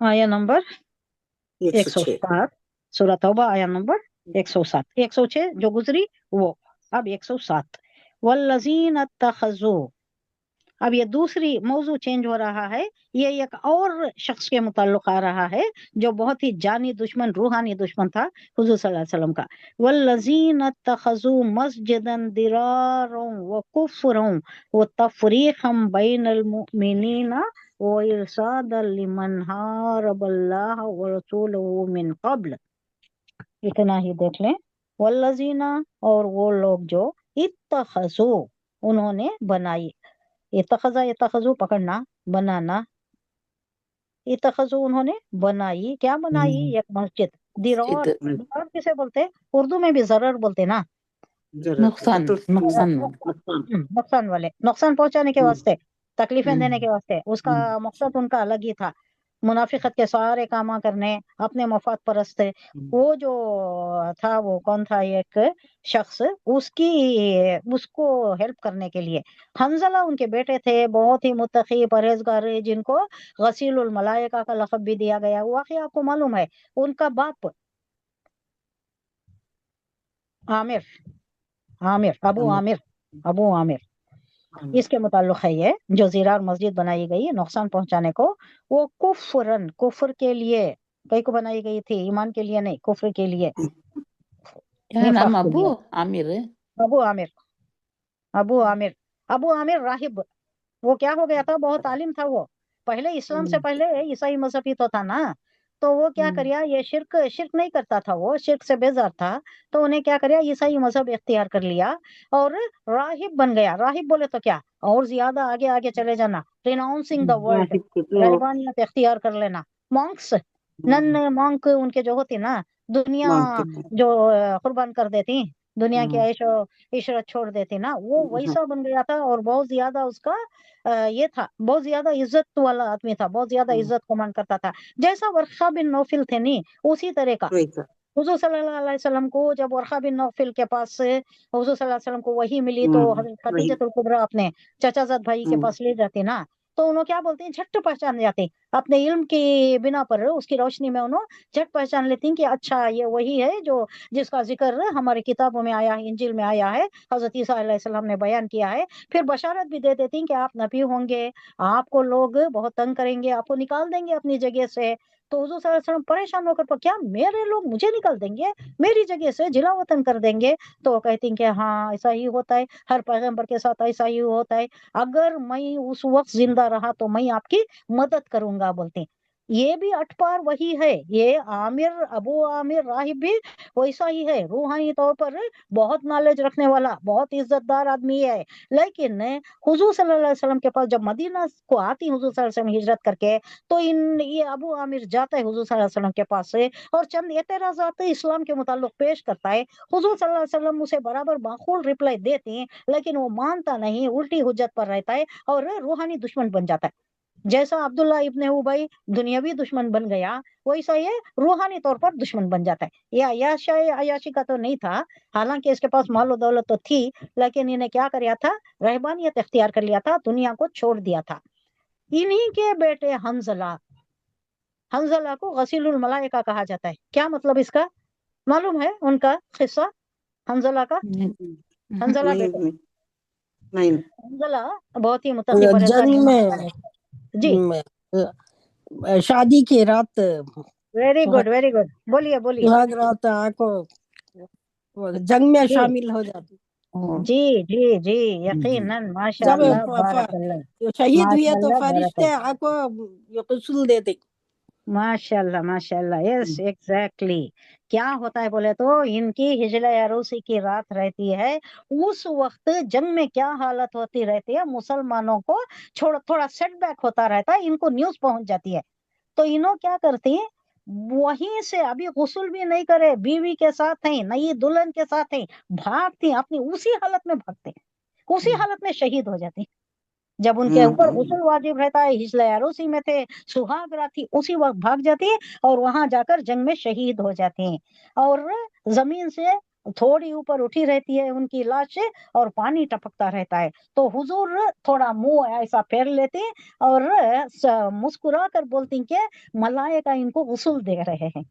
आया नंबर 106। 107, सूरह तौबा आया नंबर 107, 106 जो गुजरी वो। अब 107, वल्लज़ीन अत्तखज़ू। अब ये दूसरी मौजू चेंज हो रहा है, ये एक और शख्स के मुताल्लिक आ रहा है जो बहुत ही जानी दुश्मन, रूहानी दुश्मन था हुजूर सल्लल्लाहु अलैहि वसल्लम का। वल्लज़ीन अत्तखज़ू मस्जिदन दिरारन व कुफ्रन व तफरीक़न बैनल मुमिनीना व इरसादन लिमन हारबल्लाह व रसूलहु मिन क़ब्ल। इतना ही देख लें। वल्लज़ीना, और वो लोग जो इत्तखज़ू, उन्होंने बनाई। इत्तखज़ा, इत्तखज़ू पकड़ना, बनाना। इत्तखज़ू उन्होंने बनाई, क्या बनाई? एक मस्जिद। दिरार, मस्जिद दिरार किसे बोलते हैं? उर्दू में भी जरर बोलते ना, जरूर नुकसान नुकसान नुकसान। नुकसान वाले, नुकसान पहुंचाने के वास्ते, तकलीफें देने के हम्म, वास्ते। उसका मकसद उनका अलग ही था, मुनाफिकत के सारे काम करने, अपने मफाद परस्त थे। वो जो था, वो कौन था? एक शख्स, उसको हेल्प करने के लिए हंजला उनके बेटे थे, बहुत ही मुत्तकी परहेजगार, जिनको गसीलुल मलाइका का लक़ब भी दिया गया। वाकई आपको मालूम है, उनका बाप आमिर, अबू आमिर, अबू आमिर, इसके मुताल्लिक है ये, जो ज़िरार मस्जिद बनाई गई नुकसान पहुंचाने को, वो कुफ्रन, कुफ्र के लिए कई को बनाई गई थी, ईमान के लिए नहीं, कुफ्र के लिए, क्या नाम? निफाक के अबू लिए। आमिर है? अबू आमिर, अबू आमिर, अबू आमिर राहिब। वो क्या हो गया था? बहुत आलिम था वो, पहले इस्लाम से पहले ईसाई मजहब ही तो था ना। तो वो क्या करिया, ये शिर्क शिर्क नहीं करता था, वो शिर्क से बेजार था। तो उन्हें क्या करिया, ईसाई मजहब इख्तियार कर लिया और राहिब बन गया। राहिब बोले तो क्या, और ज्यादा आगे आगे चले जाना, रिनाउंसिंग द वर्ल्ड, राहिब को तो रहबानियत इख्तियार कर लेना। मॉन्क्स, नन मॉन्क उनके जो होती ना, दुनिया मांगते थे। जो कुर्बान कर देती, दुनिया की ऐशो इशरत छोड़ देती ना, वो वैसा बन गया था। और बहुत ज्यादा उसका ये था, बहुत ज्यादा इज्जत वाला आदमी था, बहुत ज्यादा इज्जत कमान करता था, जैसा वर्षा बिन नौफिल थे नहीं, उसी तरह का। वही था। हुजूर सल्लल्लाहु अलैहि वसल्लम को जब वर्षा बिन नौफिल के पास से हुजूर सल्लल्लाहु अलैहि वसल्लम को वही मिली, तो हजरत वही। खदीजतुल कुबरा अपने चचाजाद भाई के पास ले जाती ना, तो उन्होंने क्या बोलती हैं, झट पहचान जाती अपने इल्म की बिना पर, उसकी रोशनी में उन्होंने झट पहचान लेती कि अच्छा ये वही है जो जिसका जिक्र हमारी किताबों में आया है, इंजिल में आया है, हजरत ईसा अलैहिस्सलाम ने बयान किया है। फिर बशारत भी दे देती कि आप नबी होंगे, आपको लोग बहुत तंग करेंगे, आपको निकाल देंगे अपनी जगह से। तो हुजूर सल्लल्लाहु अलैहि वसल्लम परेशान होकर, पर क्या मेरे लोग मुझे निकाल देंगे, मेरी जगह से जिला वतन कर देंगे? तो वो कहती हैं कि हाँ ऐसा ही होता है, हर पैगंबर के साथ ऐसा ही होता है, अगर मैं उस वक्त जिंदा रहा तो मैं आपकी मदद करूंगा, बोलते। ये भी अटपार वही है, ये आमिर, अबू आमिर राहिब भी वैसा ही है, रूहानी तौर पर बहुत नॉलेज रखने वाला, बहुत इज्जतदार आदमी है। लेकिन हुजूर सल्लल्लाहु अलैहि वसल्लम के पास जब मदीना को आती हुजूर सल्लल्लाहु अलैहि वसल्लम हिजरत करके, तो ये अबू आमिर जाता है हुजूर सल्लल्लाहु अलैहि वसल्लम के पास से, और चंद एतराजात इस्लाम के मुताल्लिक पेश करता है। हुजूर सल्लल्लाहु अलैहि वसल्लम उसे बराबर माकूल रिप्लाई देते हैं, लेकिन वो मानता नहीं, उल्टी हुज्जत पर रहता है और रूहानी दुश्मन बन जाता है। जैसा अब्दुल्ला इब्ने उबई दुनियावी दुश्मन बन गया, वैसा ये रूहानी तौर पर दुश्मन बन जाता है। ये अयाशी का तो नहीं था, हालांकि इसके पास माल और दौलत तो थी, लेकिन इन्हें क्या कर लिया था, रहबानियत इख्तियार कर लिया था, दुनिया को छोड़ दिया था। इन्हीं के बेटे हंजला, हंजला को गसीलुल मलाइका कहा जाता है। क्या मतलब इसका मालूम है? उनका किस्सा हंजला का, हंजला नहीं बेटे, नहीं नहीं। हंजला बहुत ही मुत्तकी परहेजगार जंग ईमान में वाले। जी, शादी की रात, वेरी गुड वेरी गुड, बोलिए बोलिए। सुहाग रात आंखों जंग में जी शामिल हो जाती। जी जी जी, यकीनन, जब माशाअल्लाह बारकल्लाह, शहीद हुए तो माशाअल्लाह फरिश्ते बारकल्लाह, आंखों गुस्ल देते। माशाअल्लाह माशाअल्लाह, यस एग्जैक्टली। क्या होता है बोले तो, इनकी हिजला अरूसी की रात रहती है, उस वक्त जंग में क्या हालत होती रहती है, मुसलमानों को छोड़ थोड़ा सेटबैक होता रहता है, इनको न्यूज पहुंच जाती है। तो इन्हों क्या करती है, वहीं से अभी गुस्ल भी नहीं करे, बीवी के साथ है, नई दुल्हन के साथ है, भागती अपनी उसी हालत में भागते, उसी हालत में शहीद हो जाती। जब उनके ऊपर गुस्ल वाजिब रहता है, हिजला अरूसी में थे, सुहाग रात थी, उसी वक्त भाग जाती है और वहां जाकर जंग में शहीद हो जाती हैं। और जमीन से थोड़ी ऊपर उठी रहती है उनकी लाश और पानी टपकता रहता है। तो हुजूर थोड़ा मुंह ऐसा फेर लेते और मुस्कुरा कर बोलती कि मलाइका इनको गुस्ल दे रहे हैं।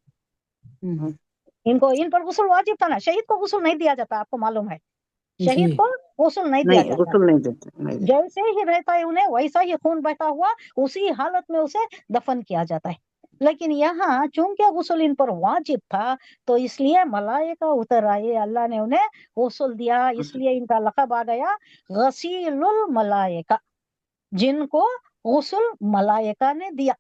इन पर गुस्ल वाजिब था ना, शहीद को गुस्ल नहीं दिया जाता, आपको मालूम है, शहीद जी को गुस्ल नहीं दिया नहीं, जाता। गुस्ल नहीं देते, नहीं देते। जैसे ही रहता है उन्हें वैसा ही खून बहता हुआ उसी हालत में उसे दफन किया जाता है। लेकिन यहाँ चूंकि गुस्ल इन पर वाजिब था तो इसलिए मलाइका उतर आए, अल्लाह ने उन्हें गुस्ल दिया, इसलिए इनका लक़ब आ गया गसीलुल मलाइका, जिनको गुस्ल मलाइका ने दिया।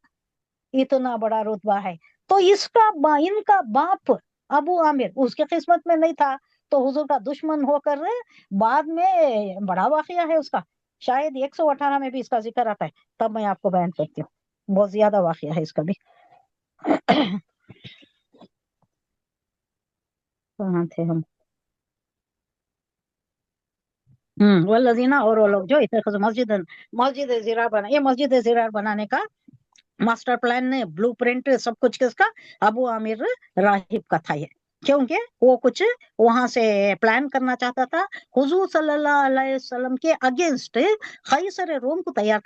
इतना बड़ा रुतबा है। तो इनका बाप अबू आमिर उसके किस्मत में नहीं था, तो हुजूर का दुश्मन होकर बाद में बड़ा वाकया है उसका, शायद 118 में भी इसका जिक्र आता है, तब मैं आपको बयान करती हूँ, बहुत ज्यादा वाकया है इसका भी। कहाँ थे हम? वल्लज़ीना, और वो लोग जो इत्तखज़ू मस्जिद ज़िरार बना, ये मस्जिद ज़िरार बनाने का मास्टर प्लान ने ब्लूप्रिंट सब कुछ किसका? अबू आमिर राहिब का था ये, क्योंकि वो कुछ वहां से प्लान करना चाहता था हुजूर सल्लल्लाहु अलैहि वसल्लम के अगेंस्ट कैसर रोम को तैयार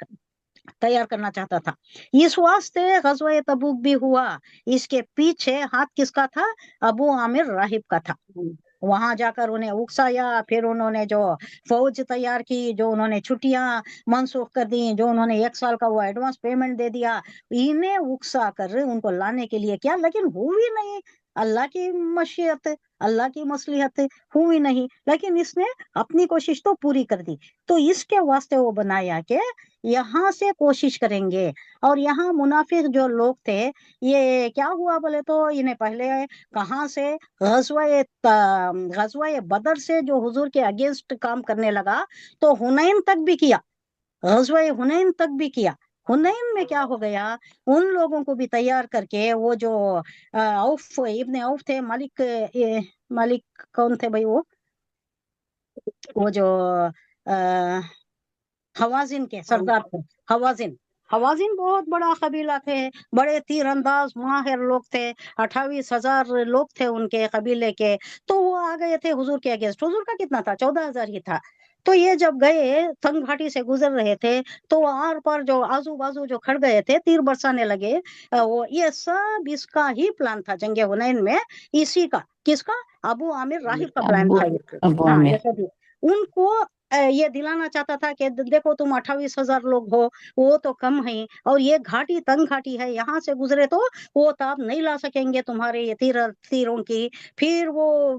करना चाहता था। इस वास्ते गज़वा तबूक भी हुआ, इसके पीछे हाथ किसका था? अबू आमिर राहिब का था। वहां जाकर उन्हें उकसाया, फिर उन्होंने जो फौज तैयार की, जो उन्होंने छुट्टियां मनसूख कर दी, जो उन्होंने 1 साल का वो एडवांस पेमेंट दे दिया, इन्हें उकसा कर उनको लाने के लिए किया, लेकिन हुई नहीं। अल्लाह की मशीयत, अल्लाह की मसलिहत हुई नहीं, लेकिन इसने अपनी कोशिश तो पूरी कर दी। तो इसके वास्ते वो बनाया कि यहाँ से कोशिश करेंगे। और यहाँ मुनाफिक जो लोग थे, ये क्या हुआ बोले तो इन्हें पहले कहाँ से गज़वा बदर से जो हुजूर के अगेंस्ट काम करने लगा, तो हुनैन तक भी किया, गज़वा हुनैन तक भी किया। हुनैन में क्या हो गया, उन लोगों को भी तैयार करके, वो जो औफ इब्ने औफ थे, मालिक कौन थे भाई, वो जो हवाजिन के सरदार थे, हवाजिन बहुत बड़ा कबीला थे, बड़े तीरंदाज माहिर लोग थे, 28,000 लोग थे उनके कबीले के। तो वो आ गए थे हुजूर के अगेंस्ट। हुजूर का कितना था? 14,000 ही था। तो ये जब गए, तंग घाटी से गुजर रहे थे, तो आर पर जो आजू बाजू जो खड़ गए थे, तीर बरसाने लगे। वो ये सब इसका ही प्लान था जंगे हुनैन में, इसी का, किसका? अबू आमिर राहिब का प्लान था ये। अबू हाँ, आमिर। जैसा भी उनको ये दिलाना चाहता था कि देखो तुम 28,000 लोग हो, वो तो कम है, और ये घाटी तंग घाटी है, यहाँ से गुजरे तो वो ताप नहीं ला सकेंगे तुम्हारे ये तीरों की, फिर वो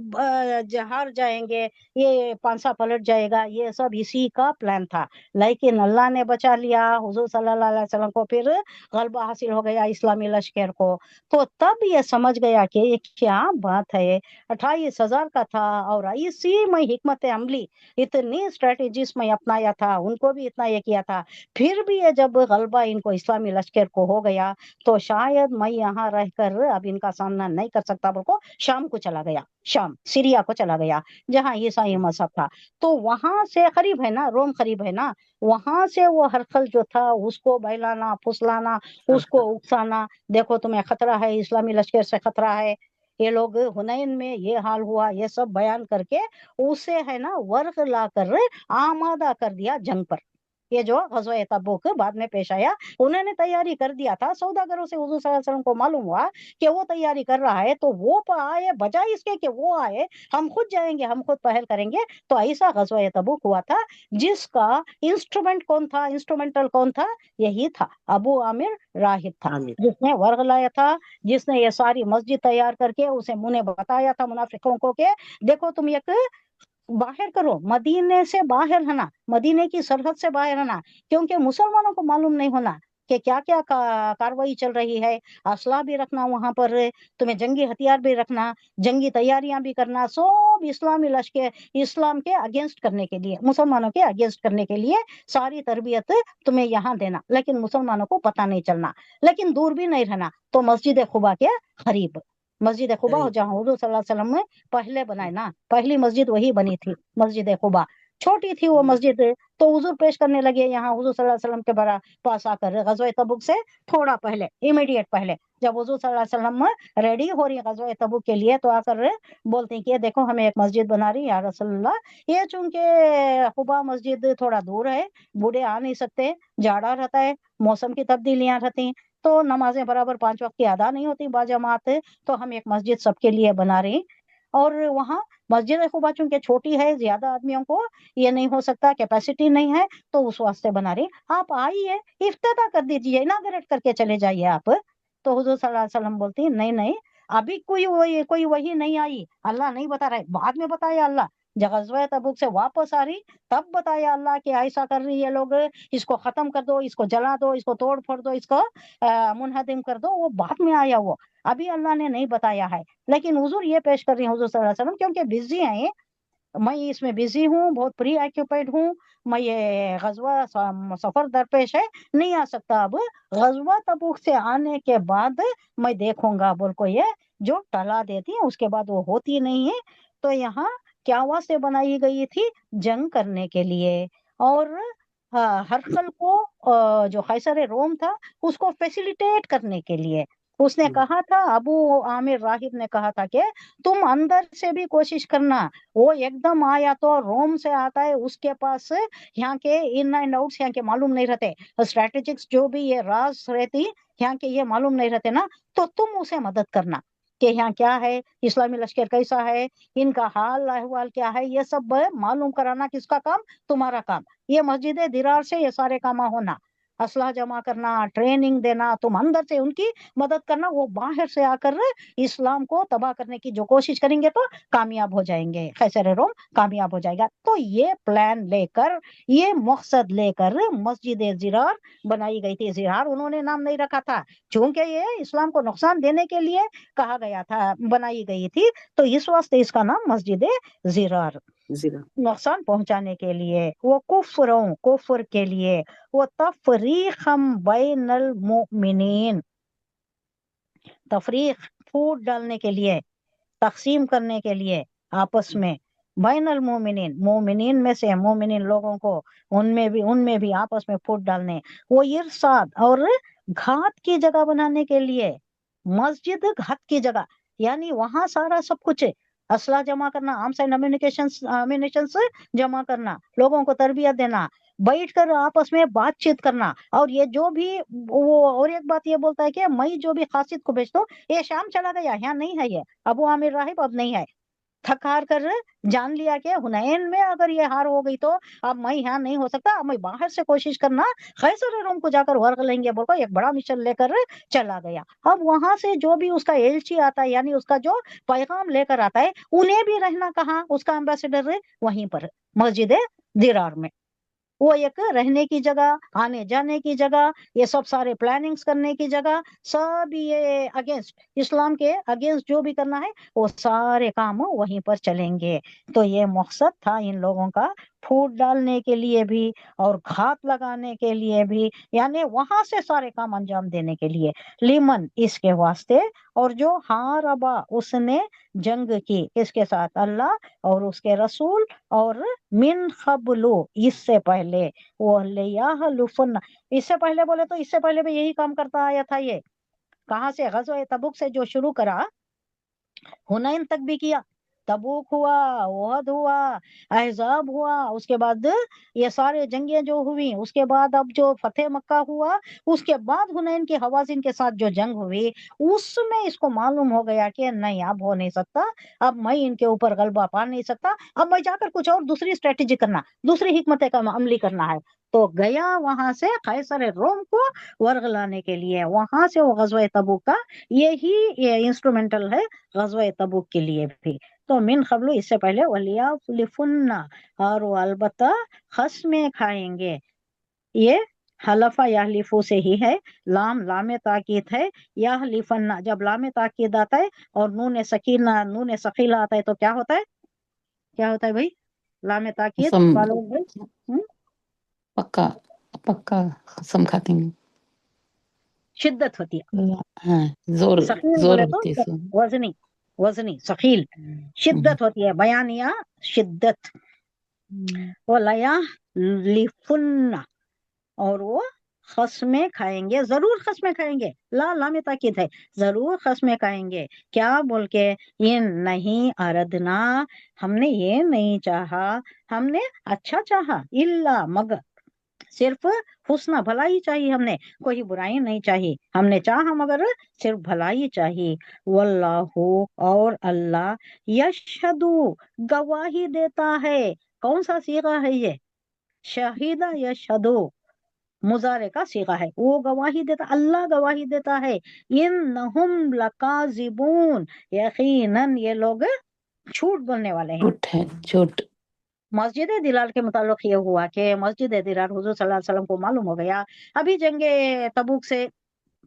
हार जाएंगे, ये पांसा पलट जाएगा। ये सब इसी का प्लान था, लेकिन अल्लाह ने बचा लिया हुजूर सल्लल्लाहु अलैहि वसल्लम को, फिर गलबा हासिल हो गया इस्लामी लश्कर को। तो तब ये समझ गया कि ये क्या बात है, 28,000 का था, और इसी में हिकमत अमली, इतनी स्ट्रेटेजीज में अपनाया था, उनको भी इतना ये किया था। फिर भी ये जब गलबा इनको इस्लामी लश्कर को हो गया, तो शायद मैं यहाँ रहकर अब इनका सामना नहीं कर सकता, बोलकर शाम को चला गया, शाम सीरिया को चला गया, जहाँ ईसाई मजहब था। तो वहां से करीब है ना, रोम करीब है ना, वहां से वो हरखल जो था उसको बहलाना फुसलाना, उसको उकसाना, देखो तुम्हें खतरा है, इस्लामी लश्कर से खतरा है, ये लोग हुनैन में ये हाल हुआ, ये सब बयान करके उसे है ना वर्क ला कर आमादा कर दिया जंग पर। ये जो गज़वा तबूक बाद में पेश आया, उन्होंने तैयारी कर दिया था, सौदागरों से हुजूर सल्लल्लाहु अलैहि वसल्लम को मालूम हुआ कि वो तैयारी कर रहा है, तो वो आए, बजाय इसके कि वो आए, हम खुद जाएंगे, हम खुद पहल करेंगे। तो ऐसा गज़वा तबूक हुआ था, जिसका इंस्ट्रूमेंटल कौन था? यही था, अबू आमिर राहिब था, जिसने वर्ग लाया था, जिसने ये सारी मस्जिद तैयार करके उसे मुने बताया था मुनाफिकों को के देखो तुम एक बाहर करो, मदीने से बाहर है ना, मदीने की सरहद से बाहर है ना, क्योंकि मुसलमानों को मालूम नहीं होना कि क्या क्या कार्रवाई चल रही है। असला भी रखना वहां पर, तुम्हें जंगी हथियार भी रखना, जंगी तैयारियां भी करना, सब इस्लामी लश्कर इस्लाम के अगेंस्ट करने के लिए, मुसलमानों के अगेंस्ट करने के लिए सारी तरबियत तुम्हें यहाँ देना, लेकिन मुसलमानों को पता नहीं चलना, लेकिन दूर भी नहीं रहना। तो मस्जिद खुबा के करीब, मस्जिद खुबा जहाँ हुजूर सल्लल्लाहु अलैहि वसल्लम ने पहले बनाए ना, पहली मस्जिद वही बनी थी, मस्जिद खुबा। छोटी थी वो मस्जिद। तो हुजूर पेश करने लगे यहाँ हुजूर सल्लल्लाहु अलैहि वसल्लम के पास आकर, गज़वा तबुक से थोड़ा पहले, इमीडिएट पहले, जब हुजूर सल्लल्लाहु अलैहि वसल्लम रेडी हो रही है गज़वा तबुक के लिए, तो आकर बोलते हैं कि ये देखो हमें एक मस्जिद बना रही है या रसूलुल्लाह। ये चूंकि कुबा मस्जिद थोड़ा दूर है, बूढ़े आ नहीं सकते, जाड़ा रहता है, मौसम की तब्दीलियां रहती हैं, तो नमाजें बराबर 5 वक्त की अदा नहीं होती बाजमात, तो हम एक मस्जिद सबके लिए बना रहे हैं। और वहाँ मस्जिद खुबा चूंकि छोटी है, ज्यादा आदमियों को ये नहीं हो सकता, कैपेसिटी नहीं है, तो उस वास्ते बना रही। आप आइए, इफ्तिताह कर दीजिए, इनागरेट करके चले जाइए आप। तो हुजूर सल्लल्लाहु अलैहि वसल्लम बोलती है नहीं नहीं, अभी कोई वही नहीं आई, अल्लाह नहीं बता रहा है, बाद में बताया अल्लाह। जब गज़वा तबूक से वापस आ रही तब बताया अल्लाह कि ऐसा कर रही है लोग, इसको खत्म कर दो, इसको जला दो, इसको तोड़ फोड़ दो, इसको मुनहदिम कर दो, वो बाद में आया वो, अभी अल्लाह ने नहीं बताया है। लेकिन हुजूर ये पेश कर रही है हुजूर सल्लल्लाहु अलैहि वसल्लम, क्योंकि बिजी हैं, मैं इसमें बिजी हूँ, बहुत प्री ऑक्यूपाइड हूँ, मैं ये गजवा सफर दरपेश है, नहीं आ सकता। अब गजवा तबूक से आने के बाद मैं देखूंगा बोल को ये जो टला देती है, उसके बाद वो होती नहीं है। तो यहाँ क्या वास्ते बनाई गई थी? जंग करने के लिए। और हरकल को जो कैसर रोम था उसको फैसिलिटेट करने के लिए उसने कहा था, अबू आमिर राहिब ने कहा था कि तुम अंदर से भी कोशिश करना। वो एकदम आया तो रोम से आता है, उसके पास यहाँ के इन एंड आउट्स यहाँ के मालूम नहीं रहते, स्ट्रेटेजिक्स जो भी ये राज रहती यहाँ के ये मालूम नहीं रहते ना, तो तुम उसे मदद करना कि यहाँ क्या है, इस्लामी लश्कर कैसा है, इनका हाल अहवाल क्या है, ये सब मालूम कराना किसका काम? तुम्हारा काम। ये मस्जिद दिरार से ये सारे काम होना, असला जमा करना, ट्रेनिंग देना, तुम अंदर से उनकी मदद करना, वो बाहर से आकर इस्लाम को तबाह करने की जो कोशिश करेंगे तो कामयाब हो जाएंगे, कैसर रोम कामयाब हो जाएगा। तो ये प्लान लेकर, ये मकसद लेकर मस्जिद जिरार बनाई गई थी। जिरार उन्होंने नाम नहीं रखा था, चूंकि ये इस्लाम को नुकसान देने के लिए कहा गया था, बनाई गई थी, तो इस वास्ते इसका नाम मस्जिद जिरार, जीरा नुकसान पहुंचाने के लिए, वो कुफ्र के लिए, वो तफरीक़म बैनल मुमिनीन, तफरीक फूट डालने के लिए, तकसीम करने के लिए आपस में, बैनल मोमिनीन, मोमिनीन में से मोमिनीन लोगों को, उनमें भी आपस में फूट डालने, वो इरसाद और घात की जगह बनाने के लिए। मस्जिद घात की जगह, यानी वहां सारा सब कुछ असला जमा करना, आर्म्स एंड अम्यूनिशंस जमा करना, लोगों को तरबियत देना, बैठ कर आपस में बातचीत करना। और ये जो भी वो, और एक बात ये बोलता है कि मैं जो भी खासिद को भेजता हूँ, ये शाम चला गया, यहाँ नहीं है, ये अबू आमिर राहिब अब नहीं है, थक हार कर जान लिया कि हुनैन में अगर ये हार हो गई तो अब मैं यहाँ नहीं हो सकता, अब मैं बाहर से कोशिश करना, कैसर रोम को जाकर वर्ग लेंगे बोल कर एक बड़ा मिशन लेकर चला गया। अब वहां से जो भी उसका एलची आता है, यानी उसका जो पैगाम लेकर आता है, उन्हें भी रहना कहाँ, उसका एम्बेसडर वहीं पर मस्जिद दिरार में, वो एक रहने की जगह, आने जाने की जगह, ये सब सारे प्लानिंग्स करने की जगह, सब ये अगेंस्ट इस्लाम के अगेंस्ट जो भी करना है वो सारे काम वहीं पर चलेंगे। तो ये मकसद था इन लोगों का, फूट डालने के लिए भी और घात लगाने के लिए भी, यानी वहां से सारे काम अंजाम देने के लिए, लिमन इसके वास्ते। और जो हारबा उसने जंग की, इसके साथ? अल्लाह और उसके रसूल, और मिन क़ब्लु इससे पहले, वो लियाहलुफन, इससे पहले बोले तो इससे पहले भी यही काम करता आया था ये। कहाँ से? गज़वा तबुक से जो शुरू करा, हुनैन तक भी किया, तबूक हुआ, ओहद हुआ, अहज़ाब हुआ, उसके बाद ये सारे जंगें जो हुई, उसके बाद अब जो फतेह मक्का हुआ, उसके बाद हुनैन की हवाज़िन के साथ जो जंग हुई, उसमें इसको मालूम हो गया कि नहीं अब हो नहीं सकता, अब मैं इनके ऊपर गलबा पा नहीं सकता, अब मैं जाकर कुछ और दूसरी स्ट्रेटेजी करना, दूसरी हिकमत का अमली करना है। तो गया वहां से कैसर रोम को वर्ग लाने के लिए, वहां से वो गज़वा तबूक का यही इंस्ट्रूमेंटल है गज़वा तबूक के लिए भी। तो मिन क़ब्लु इससे पहले, वलियाफुन्ना, और वो अलबत्ता खस्में खाएंगे। ये हलफा याहलिफू से ही है, लाम ताकीद है, याहलिफन्ना जब लाम ताकीद आता है और नून सकीला आता है तो क्या होता है? क्या होता है भाई? लाम ताकीद कसम, मालूम है? पक्का पक्का कसम खाती हूँ। शिद्दत होती है। हाँ, जोर सकील जोर बोले होती है तो इसमें। वजनी, सकील, शिद्दत होती है, बयानिया शिद्दत। वलया लिफुन्ना, और वो खस्में खाएंगे, जरूर खस्में खाएंगे, ला में ताकीद है, जरूर खस्में खाएंगे। क्या बोल के, ये नहीं अरदना, हमने ये नहीं चाहा, हमने अच्छा चाहा, इल्ला मगर, सिर्फ हुस्ना भलाई चाहिए, हमने कोई बुराई नहीं चाहिए, हमने चाहा मगर सिर्फ भलाई चाहिए। वल्लाहु, और अल्लाह, यशहदु, गवाही देता है। कौन सा सीगा है ये? शहीदा यशहदु, मुजारे का सीगा है, वो गवाही देता, अल्लाह गवाही देता है। इन्नहुम लकाजिबून, यकीनन ये लोग झूठ बोलने वाले हैं। झूठ है, झूठ। मस्जिद दिलार के मुताल्लिक ये हुआ कि मस्जिद दिलार हुजूर सल्लल्लाहु अलैहि वसल्लम को मालूम हो गया, अभी जंगे तबूक से,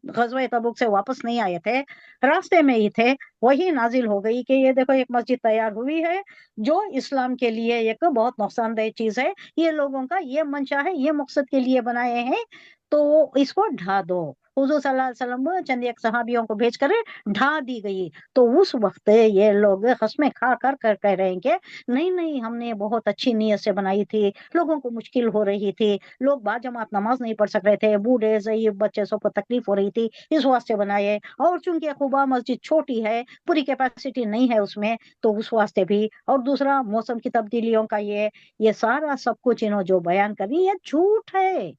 गज़वे तबूक से वापस नहीं आए थे, रास्ते में ही थे, वही नाजिल हो गई कि ये देखो एक मस्जिद तैयार हुई है जो इस्लाम के लिए एक बहुत नुकसानदेह चीज है, ये लोगों का ये मंशा है, ये मकसद के लिए बनाए हैं, तो इसको ढा दो। हुजूर सल्लल्लाहु अलैहि वसल्लम चंद एक सहाबियों को भेजकर ढा दी गई। तो उस वक्त ये लोग खस्में खा कर कह रहे हैं कि नहीं नहीं, हमने बहुत अच्छी नीयत से बनाई थी, लोगों को मुश्किल हो रही थी, लोग बाजमात नमाज नहीं पढ़ सक रहे थे, बूढ़े ज़ईफ बच्चे सबको तकलीफ हो रही थी, इस वास्ते बनाए। और चूंकि कुबा मस्जिद छोटी है, पूरी कैपेसिटी नहीं है उसमें, तो उस वास्ते भी। और दूसरा मौसम की तब्दीलियों का ये सारा सब कुछ इन्हों जो बयान कर रही है झूठ है,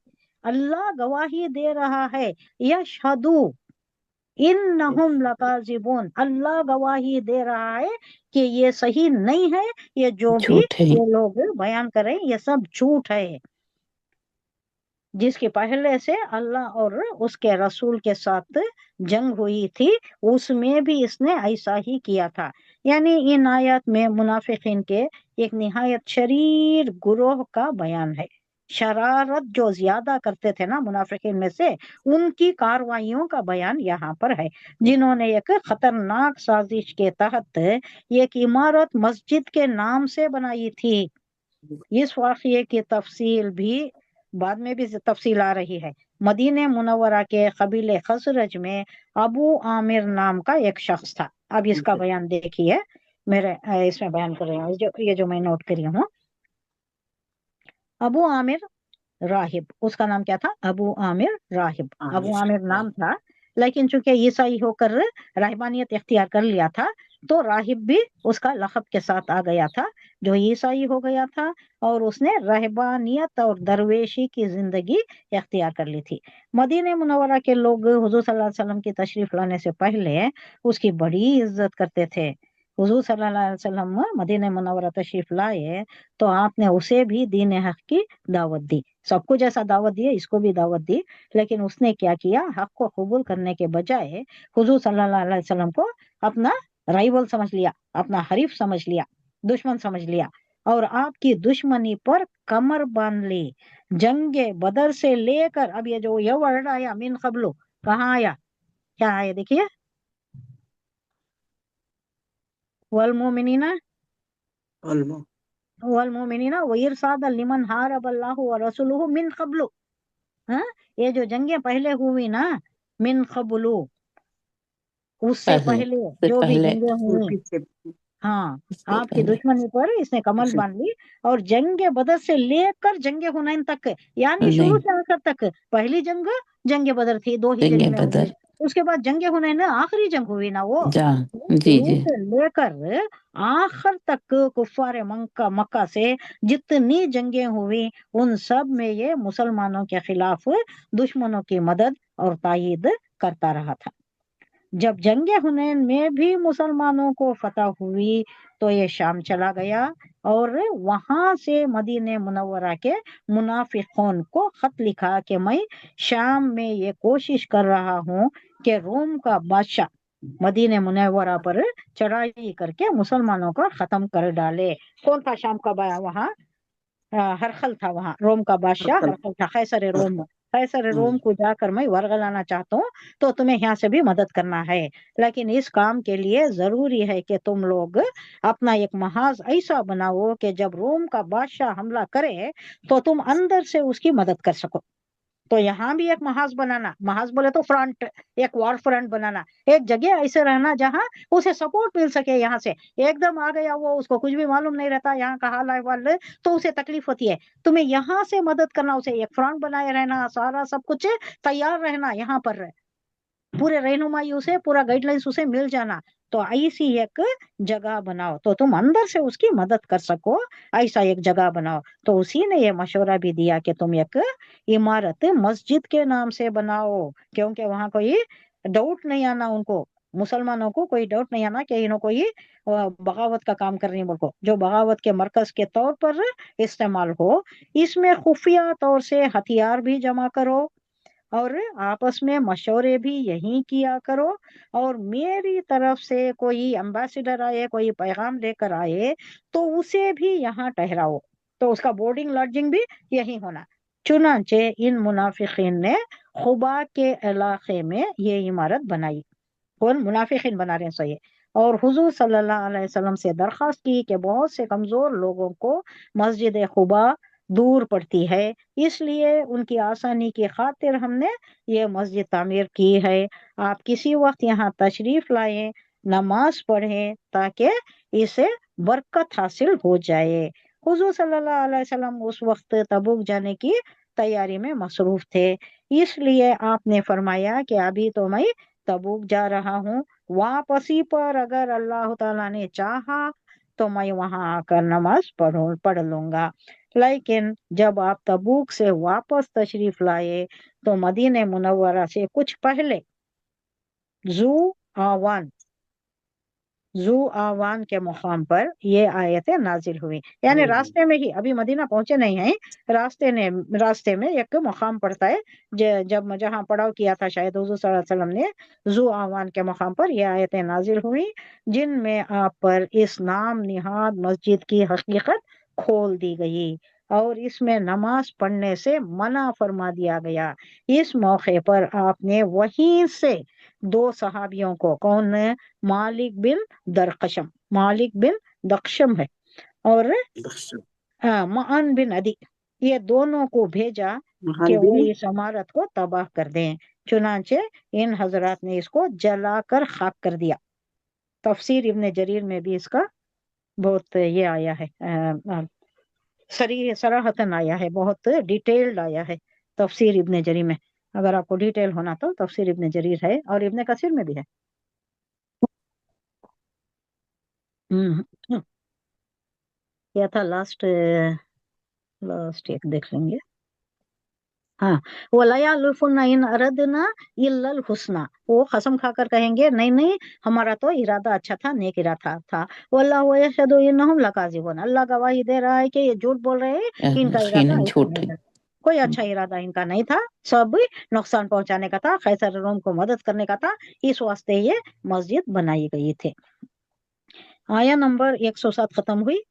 अल्लाह गवाही दे रहा है। यशहदु इन्नहुम लकाजिबून, अल्लाह गवाही दे रहा है कि ये सही नहीं है, ये जो भी झूठ है। ये लोग बयान कर रहे हैं ये सब झूठ है। जिसके पहले से अल्लाह और उसके रसूल के साथ जंग हुई थी, उसमें भी इसने ऐसा ही किया था। यानी इन आयत में मुनाफिकीन के एक निहायत शरीर गुरोह का बयान है। शरारत जो ज्यादा करते थे ना मुनाफिकीन में से, उनकी कार्रवाइयों का बयान यहाँ पर है, जिन्होंने एक खतरनाक साजिश के तहत एक इमारत मस्जिद के नाम से बनाई थी। इस वाक़ये की तफसील भी बाद में भी तफसील आ रही है। मदीने मुनव्वरा के कबीले खजरज में अबू आमिर नाम का एक शख्स था। अब इसका बयान देखिए, मेरे इसमें बयान कर रही हूँ, ये जो मैं नोट करी हूँ। अबू आमिर राहिब, उसका नाम क्या था? अबू आमिर राहिब, अबू आमिर नाम था, लेकिन चूंकि ईसाई होकर राहिबानियत इख्तियार कर लिया था, तो राहिब भी उसका लक़ब के साथ आ गया था, जो ईसाई हो गया था, और उसने रहबानियत और दरवेशी की जिंदगी इख्तियार कर ली थी। मदीने मुनव्वरा के लोग हुजूर सल्लल्लाहु अलैहि वसल्लम की तशरीफ लाने से पहले उसकी बड़ी इज्जत करते थे। हुजूर सल्लल्लाहु अलैहि वसल्लम मदीने मुनव्वरा तशरीफ लाए तो आपने उसे भी दीन हक की दावत दी, सबको जैसा दावत दी इसको भी दावत दी, लेकिन उसने क्या किया, हक को कबूल करने के बजाय हुजूर सल्लल्लाहु अलैहि वसल्लम को अपना राइवल समझ लिया, अपना हरीफ समझ लिया, दुश्मन समझ लिया, और आपकी दुश्मनी पर कमर बांध ली। जंगे बदर से लेकर, अब ये वर्ड आया मिन कबलो, कहाँ आया, क्या आया देखिए, वल मोमिनीना वइरसाद लिमन हारब अल्लाहु व रसूलुहु मिन कबलु। हाँ, ये जो जंगें पहले हुई ना, मिन कबलु, उससे पहले जो भी जंगें हुई, हाँ, आपकी दुश्मनी पर इसने कमर बांध ली। और जंगे बदर से लेकर जंगे हुनैन तक, यानी शुरू से आखिर तक, पहली जंग जंगे बदर थी, 2 हिजरी में हुई, उसके बाद जंगे हुनैन आखिरी जंग हुई ना, वो शुरू से लेकर आखिर तक कुफार मक्का से जितनी जंगें हुई, उन सब में ये मुसलमानों के खिलाफ दुश्मनों की मदद और तायीद करता रहा था। जब जंगे हुनैन में भी मुसलमानों को फतह हुई तो ये शाम चला गया, और वहां से मदीने मुनव्वरा के मुनाफिकों को खत लिखा कि मैं शाम में ये कोशिश कर रहा हूँ कि रोम का बादशाह मदीने मुनव्वरा पर चढ़ाई करके मुसलमानों को खत्म कर डाले। कौन था शाम का वहाँ? हरखल था वहाँ, रोम का बादशाह हरखल था, कैसर रोम को जाकर मैं वर्गलाना चाहता हूँ, तो तुम्हें यहाँ से भी मदद करना है, लेकिन इस काम के लिए जरूरी है कि तुम लोग अपना एक महाज ऐसा बनाओ कि जब रोम का बादशाह हमला करे तो तुम अंदर से उसकी मदद कर सको। तो यहाँ भी एक महाज बनाना, महाज बोले तो फ्रंट, एक वॉर फ्रंट बनाना, एक जगह ऐसे रहना जहाँ उसे सपोर्ट मिल सके। यहाँ से एकदम आ गया वो, उसको कुछ भी मालूम नहीं रहता यहाँ का हाल है, तो उसे तकलीफ होती है। तुम्हें यहाँ से मदद करना, उसे एक फ्रंट बनाए रहना, सारा सब कुछ तैयार रहना, यहाँ पर पूरे रहनुमाई उसे, पूरा गाइडलाइंस उसे मिल जाना। तो ऐसी एक जगह बनाओ तो तुम अंदर से उसकी मदद कर सको, ऐसा एक जगह बनाओ। तो उसी ने ये मशवरा भी दिया कि तुम एक इमारत मस्जिद के नाम से बनाओ, क्योंकि वहां कोई डाउट नहीं आना, उनको मुसलमानों को कोई डाउट नहीं आना कि इन्हों कोई बगावत का काम कर रही है, बोलो जो बगावत के मरकज के तौर पर इस्तेमाल हो। इसमें खुफिया तौर से हथियार भी जमा करो और आपस में मशवरे भी यही किया करो। और मेरी तरफ से कोई एम्बेसडर आए, कोई पैगाम लेकर आए, तो उसे भी यहाँ ठहराओ, तो उसका बोर्डिंग लॉजिंग भी यही होना। चुनांचे इन मुनाफिकीन ने खुबा के इलाके में ये इमारत बनाई। कौन? मुनाफिकीन बना रहे हैं, सही है। और हुजूर सल्लल्लाहु अलैहि वसल्लम से दरख्वास्त की कि बहुत से कमजोर लोगों को मस्जिद खुबा दूर पड़ती है, इसलिए उनकी आसानी की खातिर हमने ये मस्जिद तामीर की है। आप किसी वक्त यहाँ तशरीफ लाएं, नमाज पढ़ें, ताकि इसे बरकत हासिल हो जाए। हुजूर सल्लल्लाहु अलैहि वसल्लम उस वक्त तबूक जाने की तैयारी में मसरूफ थे, इसलिए आपने फरमाया कि अभी तो मैं तबूक जा रहा हूँ, वापसी पर अगर अल्लाह ताला ने चाहा तो मैं वहां आकर नमाज पढ़ लूंगा। लेकिन जब आप तबूक से वापस तशरीफ लाए तो मदीने मुनव्वरा से कुछ पहले जू आवान के मुकाम पर ये आयतें नाजिल हुई। यानी रास्ते में ही, अभी मदीना पहुंचे नहीं हैं, रास्ते में एक मुकाम पड़ता है, जब जहाँ पड़ाव किया था शायद हुजूर सल्लल्लाहु अलैहि वसल्लम ने, जू आवान के मुकाम पर ये आयतें नाजिल हुई, जिनमें आप पर इस नाम निहाद मस्जिद की हकीकत खोल दी गई और इसमें नमाज पढ़ने से मना फरमा दिया गया। इस मौके पर आपने वहीं से दो सहाबियों को, कौन है? मालिक बिन दक्षम है और मान बिन अदी, ये दोनों को भेजा कि वो इस इमारत को तबाह कर दें। चुनांचे इन हजरात ने इसको जलाकर खाक कर दिया। तफसीर इब्न जरीर में भी इसका बहुत ये आया है, सराहतन आया है, बहुत डिटेल्ड आया है तफसीर इब्न जरीर में। अगर आपको डिटेल होना तो तफसीर इब्न जरीर है और इब्न कसीर में भी है। क्या था लास्ट एक देख लेंगे। हाँ, वलायालुफुन्ना इन अरदना इल्लल हुस्ना, वो कसम खाकर कहेंगे नहीं नहीं हमारा तो इरादा अच्छा था, नेक इरादा था। वल्लाहु यशहदु इन्नहुम लकाज़िबून, अल्लाह गवाही दे रहा है कि ये झूठ बोल रहे हैं, इनका इरादा ऐसा झूठ नहीं था, कोई अच्छा इरादा इनका नहीं था, सब नुकसान पहुंचाने का था, कैसर रोम को मदद करने का था, इस वास्ते ये मस्जिद बनाई गई थी। आया नंबर 107 खत्म हुई।